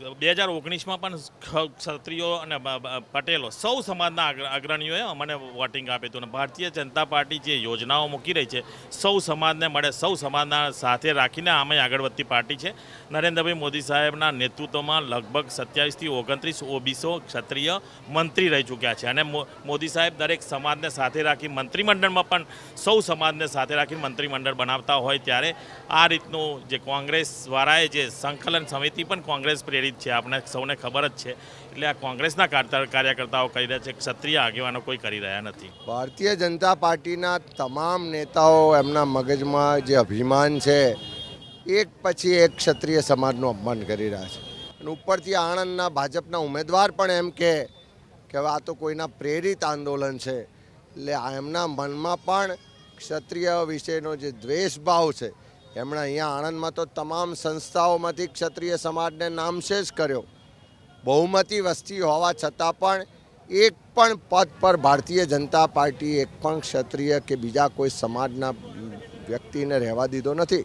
2019માં પણ ક્ષત્રિયો અને પટેલો સૌ સમાજના અગ્રણીઓએ અમને વોટિંગ આપ્યું હતું અને ભારતીય જનતા પાર્ટી જે યોજનાઓ મૂકી રહી છે સૌ સમાજને મળે, સૌ સમાજના સાથે રાખીને આમે આગળ વધતી પાર્ટી છે. નરેન્દ્રભાઈ મોદી સાહેબના નેતૃત્વમાં લગભગ 27થી 29 ઓબીસો ક્ષત્રિય મંત્રી રહી ચૂક્યા છે અને મોદી સાહેબ દરેક સમાજને સાથે રાખી મંત્રીમંડળમાં પણ સૌ સમાજને સાથે રાખી મંત્રીમંડળ બનાવતા હોય ત્યારે આ રીતનું જે કોંગ્રેસવાળાએ જે સંકલન સમિતિ પણ કોંગ્રેસ પ્રેરિત છે, આપણે સૌને ખબર જ છે. એટલે આ કોંગ્રેસના કાર્યકર્તાઓ કરી રહ્યા છે, ક્ષત્રિય આગેવાનો કોઈ કરી રહ્યા નથી. ભારતીય જનતા પાર્ટીના તમામ નેતાઓ એમના મગજમાં જે અભિમાન છે એક પછી એક ક્ષત્રિય સમાજનું અપમાન કરી રહ્યા છે અને ઉપરથી આણંદના ભાજપના ઉમેદવાર પણ એમ કે હવે આ તો કોઈના પ્રેરિત આંદોલન છે. એટલે એમના મનમાં પણ ક્ષત્રિય વિશેનો જે દ્વેષભાવ છે એમણે અહીંયા આણંદમાં તો તમામ સંસ્થાઓમાંથી ક્ષત્રિય સમાજને નામશેષ કર્યો. બહુમતી વસ્તી હોવા છતાં પણ એક પણ પદ પર ભારતીય જનતા પાર્ટી એક પણ ક્ષત્રિય કે બીજા કોઈ સમાજના વ્યક્તિને રહેવા દીધો નથી.